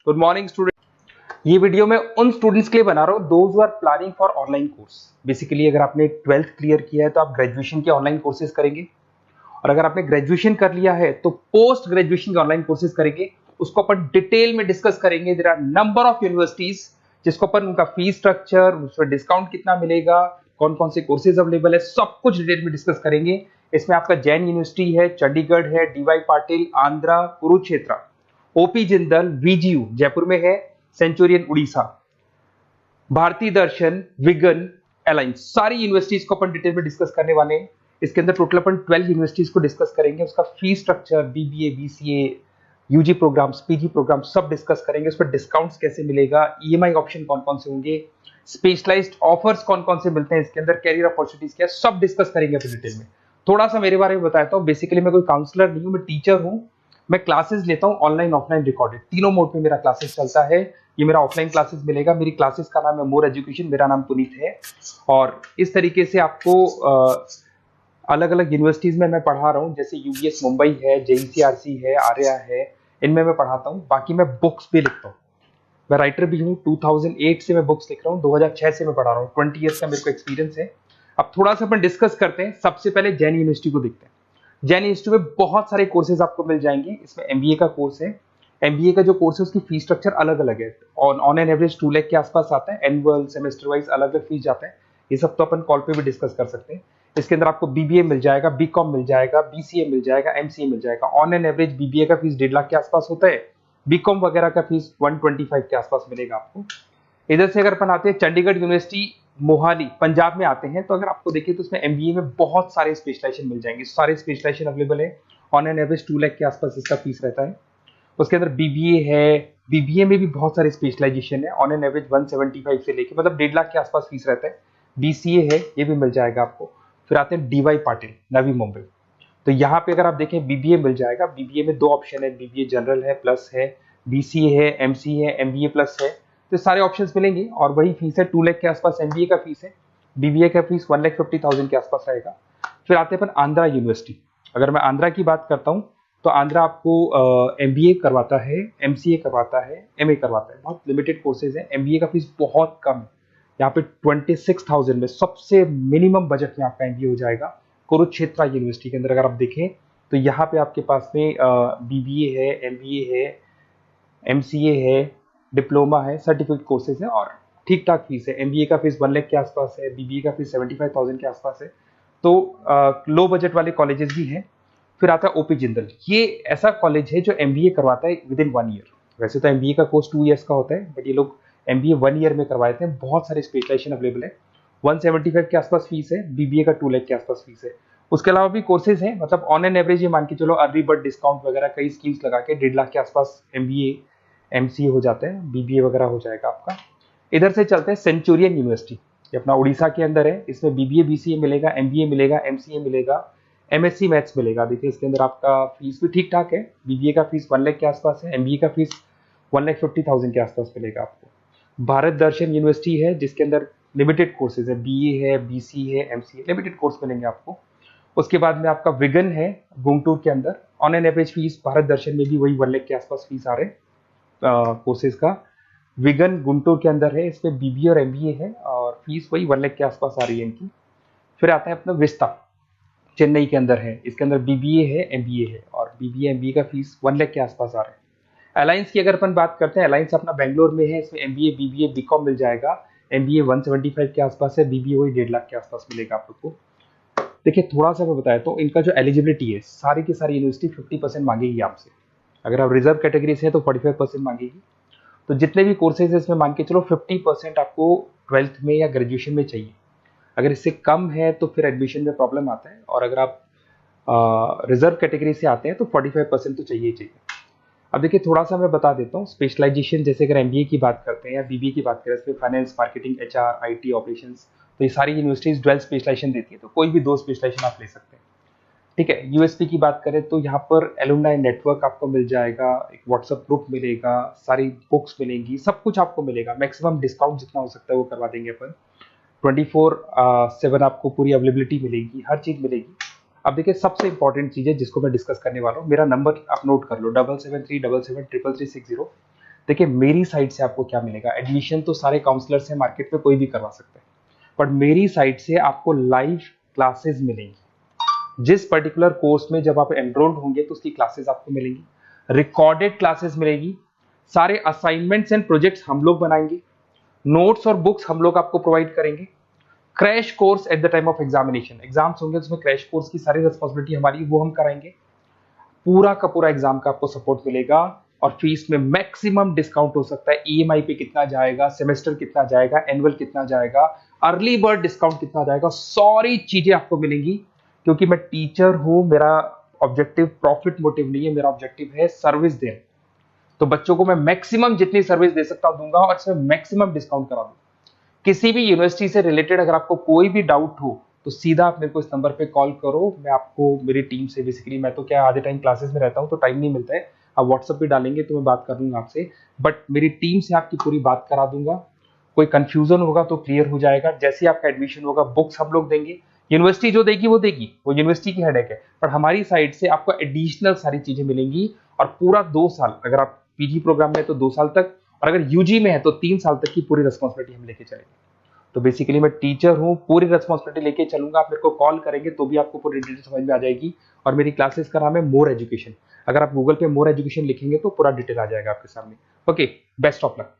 Good morning student. ये video मैं उन स्टूडेंट्स के लिए बना रहा हूँ those who are planning for online course. Basically अगर आपने 12th क्लियर किया है तो आप ग्रेजुएशन के ऑनलाइन कोर्सेज करेंगे, और अगर आपने ग्रेजुएशन कर लिया है तो पोस्ट ग्रेजुएशन के ऑनलाइन कोर्सेज करेंगे। उसको अपन डिटेल में डिस्कस करेंगे। There are number of universities जिसको अपन उनका फीस स्ट्रक्चर, उसमें डिस्काउंट कितना मिलेगा, कौन कौन से कोर्सेज अवेलेबल है, सब कुछ डिटेल में डिस्कस करेंगे। इसमें आपका जैन यूनिवर्सिटी है, चंडीगढ़ है, डीवाई पाटिल आंध्रा, कुरुक्षेत्र, ओपी जिंदल, वीजीयू जयपुर में है, सेंचुरियन उड़ीसा, भारतीय दर्शन, विगन, अलायंस, सारी यूनिवर्सिटीज को अपन डिटेल में डिस्कस करने वाले हैं। इसके अंदर टोटल अपन 12 यूनिवर्सिटीज को डिस्कस करेंगे। उसका fees structure, BBA, BCA, UG programs, PG program सब डिस्कस करेंगे। उस पर डिस्काउंट्स कैसे मिलेगा, ईएमआई ऑप्शन कौन कौन से होंगे, स्पेशलाइज्ड ऑफर्स कौन कौन से मिलते हैं, इसके अंदर कैरियर अपॉर्चुनिटीज क्या, सब डिस्कस करेंगे अपन डिटेल में। थोड़ा सा मेरे बारे में बताता हूँ। बेसिकली मैं कोई काउंसलर नहीं हूँ, मैं टीचर हूँ। मैं क्लासेस लेता हूँ ऑनलाइन ऑफलाइन रिकॉर्डेड, तीनों मोड में मेरा क्लासेस चलता है। ये मेरा ऑफलाइन क्लासेस मिलेगा। मेरी क्लासेस का नाम है मोर एजुकेशन, मेरा नाम पुनीत है। और इस तरीके से आपको अलग अलग यूनिवर्सिटीज में मैं पढ़ा रहा हूँ, जैसे यूबीएस मुंबई है, जेईसीआरसी है, आर्या है, इनमें मैं पढ़ाता हूँ। बाकी मैं बुक्स भी लिखता हूँ, मैं राइटर भी हूँ। 2008 से मैं बुक्स लिख रहा हूँ, 2006 से मैं पढ़ा रहा हूँ, 20 ईयर्स का मेरे को एक्सपीरियंस है। अब थोड़ा सा अपन डिस्कस करते हैं। सबसे पहले जैन यूनिवर्सिटी को देखते हैं। जैन यूनिवर्सिटी में बहुत सारे कोर्सेज आपको मिल जाएंगे। इसमें एमबीए का कोर्स है। एमबीए का जो कोर्स है उसकी फीस स्ट्रक्चर अलग अलग है। ऑन एन एवरेज 2 लाख के आसपास आता है। एनुअल, सेमेस्टर वाइज अलग अलग फीस जाता है। ये सब तो अपन कॉल पे भी डिस्कस कर सकते हैं। इसके अंदर आपको बीबीए मिल जाएगा, बीकॉम मिल जाएगा, बीसीए मिल जाएगा, एमसीए मिल जाएगा। ऑन एन एवरेज बीबीए का फीस 1.5 लाख के आसपास होता है। बीकॉम वगैरह का फीस 125 के आसपास मिलेगा आपको। इधर से अगर अपन आते हैं चंडीगढ़ यूनिवर्सिटी मोहाली पंजाब में आते हैं, तो अगर आपको देखिए तो उसमें एमबीए में बहुत सारे स्पेशलाइजेशन मिल जाएंगे। सारे स्पेशलाइजेशन अवेलेबल है। ऑन एन एवरेज 2 लाख के आसपास इसका फीस रहता है। उसके अंदर बीबीए है, बीबीए में भी बहुत सारे स्पेशलाइजेशन है। ऑन एन एवरेज 175 से लेके मतलब 1.5 लाख के आसपास फीस रहता है। बीसीए है, ये भी मिल जाएगा आपको। फिर आते हैं डीवाई पाटिल, नवी मुंबई। तो यहाँ पे अगर आप देखें बीबीए मिल जाएगा। बीबीए में 2 ऑप्शन है, बीबीए जनरल है, प्लस है, बीसीए है, एमसीए है, एमबीए प्लस है। तो सारे ऑप्शंस मिलेंगे और वही फीस है। 2 लाख के आसपास एमबीए का फीस है। बीबीए का फीस 1,50,000 के आसपास आएगा। फिर आते हैं अपन आंध्रा यूनिवर्सिटी। अगर मैं आंध्रा की बात करता हूँ तो आंध्रा आपको एमबीए करवाता है, एमसीए करवाता है, एमए करवाता है। बहुत लिमिटेड कोर्सेज है। एमबीए का फीस बहुत कम है। यहाँ पे 26,000 में सबसे मिनिमम बजट में आपका एमबीए हो जाएगा। कुरुक्षेत्र यूनिवर्सिटी के अंदर अगर आप देखें तो यहाँ पे आपके पास में बीबीए है, एमबीए है, एमसीए है, डिप्लोमा है, सर्टिफिकेट कोर्सेज है और ठीक ठाक फीस है। एमबीए का फीस 1 लाख के आसपास है, बीबीए का फीस 75,000 के आसपास है। तो लो बजट वाले कॉलेजेस भी हैं। फिर आता है ओपी जिंदल। ये ऐसा कॉलेज है जो एमबीए करवाता है विद इन 1 ईयर। वैसे तो एमबीए का कोर्स 2 ईयर्स का होता है, बट ये लोग एमबीए 1 ईयर में करवाते हैं। बहुत सारे स्पेशलाइजेशन अवेलेबल है। 175 के आसपास फीस है। बीबीए का 2 लाख के आसपास फीस है। उसके अलावा भी कोर्सेज हैं, मतलब ऑन एन एवरेज ये मान के चलो अर्ली बर्ड डिस्काउंट वगैरह कई स्कीम्स लगा के 1.5 लाख के आसपास एमबीए, एमसीए हो जाता है, बीबीए वगैरह हो जाएगा आपका। इधर से चलते हैं सेंचुरियन यूनिवर्सिटी, ये अपना उड़ीसा के अंदर है। इसमें बीबीए, बीसीए मिलेगा, एमबीए मिलेगा, एमसीए मिलेगा, एमएससी मैथ्स मिलेगा। देखिए इसके अंदर आपका फीस भी ठीक ठाक है। बीबीए का फीस 1 लाख के आसपास है, एमबीए का फीस 1,50,000 के आसपास मिलेगा आपको। भारत दर्शन यूनिवर्सिटी है जिसके अंदर लिमिटेड कोर्सेज है, बीए है, बीसी है, एमसीए, लिमिटेड कोर्स मिलेंगे आपको। उसके बाद में आपका विगन है गुंटूर के अंदर। On an average fees Bharat Darshan में भी वही 1 लाख के आसपास फीस आ रहे हैं कोर्सेज का। विगन गुंटूर के अंदर है, इसमें बीबीए और एमबीए है और फीस वही 1 लाख के आसपास आ रही है इनकी। फिर आता है अपना विस्ता, चेन्नई के अंदर है। इसके अंदर बीबीए है, एमबीए है और बीबीए एमबीए का फीस 1 लाख के आसपास आ रहा है। अलायंस की अगर अपन बात करते हैं, अलायंस अपना बेंगलोर में है। इसमें एमबीए, बीबीए, बीकॉम मिल जाएगा। एमबीए 175 के आसपास है, बीबीए वही 1.5 लाख के आसपास मिलेगा आप लोग को। देखिए थोड़ा सा मैं बताया तो इनका जो एलिजिबिलिटी है, सारी की सारी यूनिवर्सिटी 50% मांगेगी आपसे। अगर आप रिजर्व कैटेगरी से है तो 45% मांगेगी। तो जितने भी कोर्सेज है इसमें मान के चलो 50% आपको 12th में या ग्रेजुएशन में चाहिए। अगर इससे कम है तो फिर एडमिशन में प्रॉब्लम आता है, और अगर आप रिजर्व कैटेगरी से आते हैं तो 45% तो चाहिए ही चाहिए। अब देखिए थोड़ा सा मैं बता देता हूँ स्पेशलाइजेशन। जैसे अगर एमबीए की बात करते हैं या बीबीए की बात करें, इसमें finance, marketing, HR, IT, operations, तो ये सारी यूनिवर्सिटीज 12 स्पेशलाइजेशन देती है। तो कोई भी 2 स्पेशलाइजेशन आप ले सकते हैं, ठीक है। यूएसपी की बात करें तो यहाँ पर एलुमनाई नेटवर्क आपको मिल जाएगा, एक व्हाट्सएप ग्रुप मिलेगा, सारी बुक्स मिलेंगी, सब कुछ आपको मिलेगा। मैक्सिमम डिस्काउंट जितना हो सकता है वो करवा देंगे अपन। 24/7 आपको पूरी अवेलेबिलिटी मिलेगी, हर चीज मिलेगी। अब देखिए सबसे इंपॉर्टेंट चीज है जिसको मैं डिस्कस करने वाला हूँ। मेरा नंबर आप नोट कर लो, 7737773360। देखिए मेरी साइड से आपको क्या मिलेगा, एडमिशन तो सारे काउंसलर्स हैं मार्केट में, कोई भी करवा सकता है, बट मेरी साइड से आपको लाइव क्लासेस मिलेंगी। जिस पर्टिकुलर कोर्स में जब आप एनरोल्ड होंगे तो उसकी क्लासेस आपको मिलेंगी, रिकॉर्डेड क्लासेस मिलेगी, सारे असाइनमेंट्स एंड प्रोजेक्ट्स हम लोग बनाएंगे, नोट्स और बुक्स हम लोग आपको प्रोवाइड करेंगे, crash course at the time of examination, exams होंगे उसमें क्रैश कोर्स की सारी रिस्पॉन्सिबिलिटी हमारी, वो हम कराएंगे। पूरा का पूरा एग्जाम का आपको सपोर्ट मिलेगा और फीस में मैक्सिमम डिस्काउंट हो सकता है। ईएमआई पे कितना जाएगा, सेमेस्टर कितना जाएगा, एनुअल कितना जाएगा, अर्ली बर्ड डिस्काउंट कितना जाएगा, सारी चीजें आपको मिलेंगी। क्योंकि मैं टीचर हूं, मेरा ऑब्जेक्टिव प्रॉफिट मोटिव नहीं है, मेरा ऑब्जेक्टिव है सर्विस देना। तो बच्चों को मैं मैक्सिमम जितनी सर्विस दे सकता दूंगा और इसमें मैक्सिमम डिस्काउंट करा दूंगा। किसी भी यूनिवर्सिटी से रिलेटेड अगर आपको कोई भी डाउट हो तो सीधा आप मेरे को इस नंबर पे कॉल करो, मैं आपको मेरी टीम से, बेसिकली मैं तो क्या आधे टाइम क्लासेस में रहता हूँ तो टाइम नहीं मिलता है, आप व्हाट्सएप पे डालेंगे तो मैं बात कर लूंगा आपसे, बट मेरी टीम से आपकी पूरी बात करा दूंगा। कोई कंफ्यूजन होगा तो क्लियर हो जाएगा। जैसे ही आपका एडमिशन होगा बुक्स हम लोग देंगे, यूनिवर्सिटी जो देगी वो देगी, वो यूनिवर्सिटी की हेडेक है, पर हमारी साइड से आपको एडिशनल सारी चीजें मिलेंगी। और पूरा 2 साल, अगर आप पीजी प्रोग्राम में है तो 2 साल तक, और अगर यूजी में है तो 3 साल तक की पूरी रिस्पॉन्सिबिलिटी हम लेके चलेंगे। तो बेसिकली मैं टीचर हूँ, पूरी रिस्पॉन्सिबिलिटी लेके चलूंगा। आप मेरे को कॉल करेंगे तो भी आपको पूरी डिटेल समझ में आ जाएगी। और मेरी क्लासेस का नाम है मोर एजुकेशन, अगर आप गूगल पे मोर एजुकेशन लिखेंगे तो पूरा डिटेल आ जाएगा आपके सामने। Okay, best of luck.